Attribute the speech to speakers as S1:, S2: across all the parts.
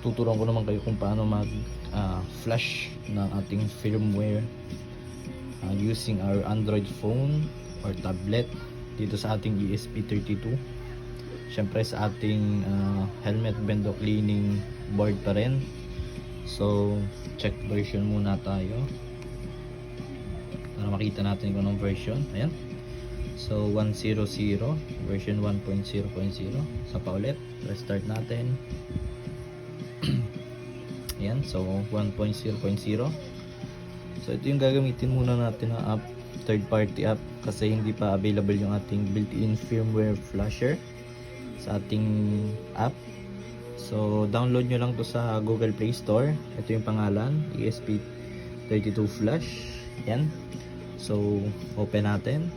S1: tuturuan ko naman kayo kung paano mag flash ng ating firmware using our Android phone or tablet dito sa ating ESP32. Syempre sa ating helmet bendo cleaning board pa rin. So check version muna tayo para makita natin kung anong version. Ayan, so 100 version 1.0.0. sa paulit, restart natin. Ayan, so 1.0.0. So ito yung gagamitin muna natin na app, third party app, kasi hindi pa available yung ating built-in firmware flasher sa ating app. So download nyo lang to sa Google Play Store. Ito yung pangalan, ESP32 Flash. Yan, so open natin.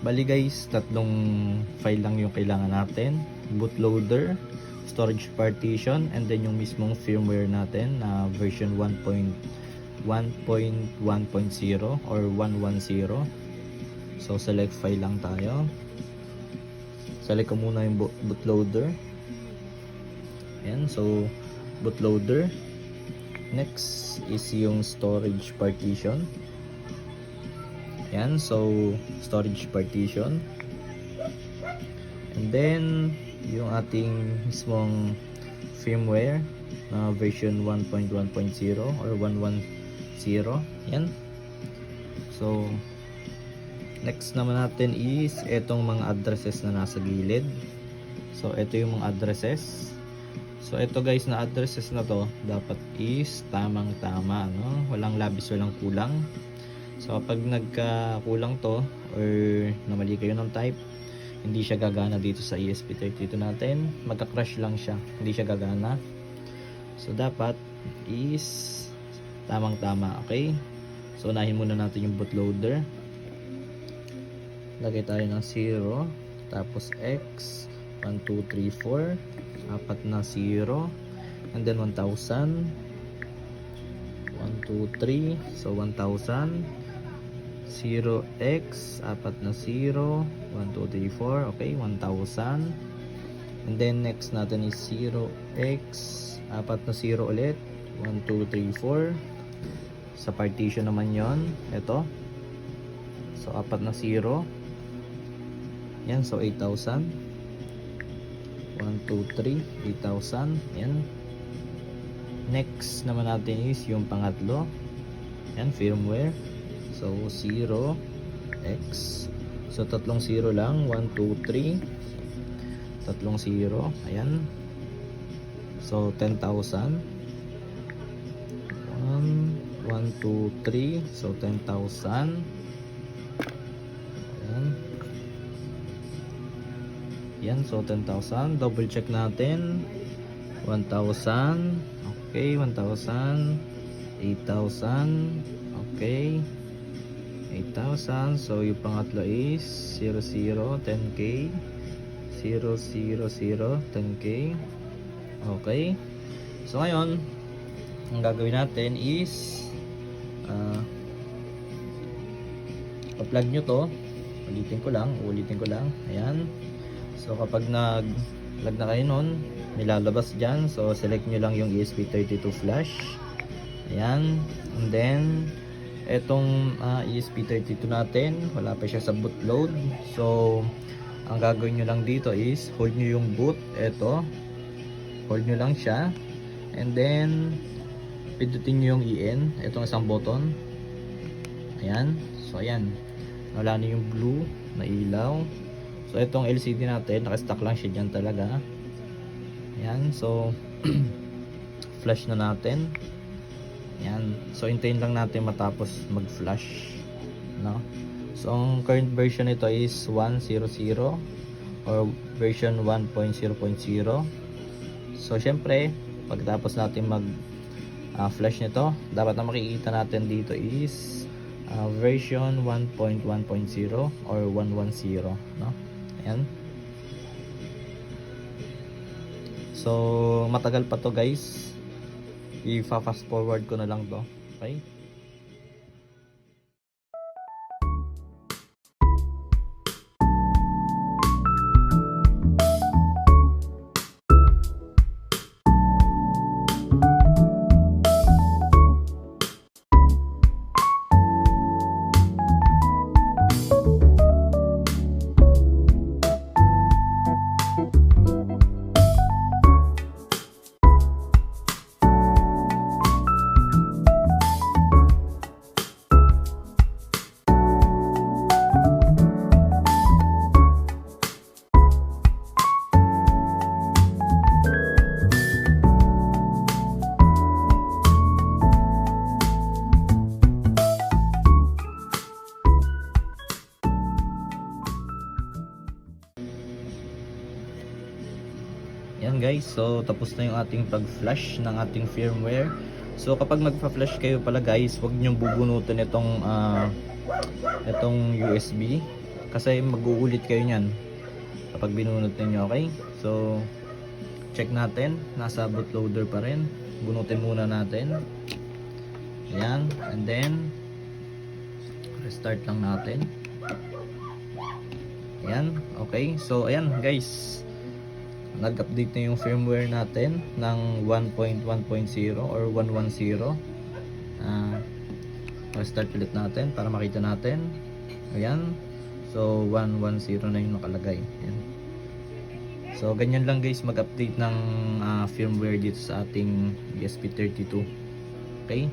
S1: Bali guys, tatlong file lang yung kailangan natin: bootloader, storage partition, and then yung mismong firmware natin na version 1.1.0 or 110. So select file lang tayo. Select ko muna yung bootloader. Ayan, so bootloader. Next is yung storage partition. Ayan, so storage partition. And then yung ating mismong firmware na version 1.1.0 or 110. Yan. So next naman natin is etong mga addresses na nasa gilid. So ito yung mga addresses. So ito guys, na addresses na to dapat is tamang tama, no? Walang labis, walang kulang. So kapag nagkakulang to or namali kayo ng type, hindi siya gagana dito sa ESP32 natin. Magka-crash lang siya, hindi siya gagana. So dapat is tamang tama. Okay, so unahin muna natin yung bootloader. Lagay tayo ng 0, tapos X 1 2 3 4, apat na 0, and then 1000 1 2 3, so 1000, 0x, apat na 0, 1 2 3 4, okay, 1000. And then next natin is 0x, apat na 0 ulit, 1 2 3 4. Sa partition naman yon, ito, so apat na 0. Yan, so 8000, 1 2 3, 8000. Yan. Next naman natin is yung pangatlo. Yan, firmware. So 0x, so tatlong 0 lang, 1 2 3, tatlong 0. Ayan, so 10,000, 1 1 2 3, so 10,000. Ayan, yan, so 10,000. Double check natin, 1,000, okay, 1,000, 8,000, okay, 8,000. So yung pangatlo is 00, 10k, 000, 10k. Okay, so ngayon ang gagawin natin is pa-plug nyo to. Ulitin ko lang. Ayan, so kapag nag-plug na kayo nun, may lalabas dyan. So select nyo lang yung ESP32 flash. Ayan, and then etong ESP32 natin, wala pa siya sa bootload. So ang gagawin nyo lang dito is hold nyo yung boot. Eto, hold nyo lang siya, and then pindutin nyo yung EN, etong isang button. Ayan, so ayan, wala na yung blue na ilaw. So itong LCD natin, naka-stock lang siya dyan talaga. Ayan, so flash na natin. Ayan, so hintayin lang natin matapos mag-flash, no? So ang current version nito is 100 or version 1.0.0. So syempre, pagkatapos natin mag-flash nito, dapat na makikita natin dito is version 1.1.0 or 110, no? Ayan. So matagal pa to guys, i-fast forward ko na lang to. Okay, Ayan guys, so tapos na yung ating pag-flash ng ating firmware. So kapag magpa-flash kayo pala guys, huwag nyo bubunutin itong USB kasi mag-uulit kayo niyan kapag binunot niyo, okay? So check natin, nasa bootloader pa rin. Bunutin muna natin. Ayan, and then restart lang natin. Ayan, okay. So ayan guys, nag-update na yung firmware natin ng 1.1.0 or 110. Restart ulit natin para makita natin. Ayan. So 110 na yung nakalagay. Ayan. So ganyan lang guys mag-update ng firmware dito sa ating ESP32. Okay?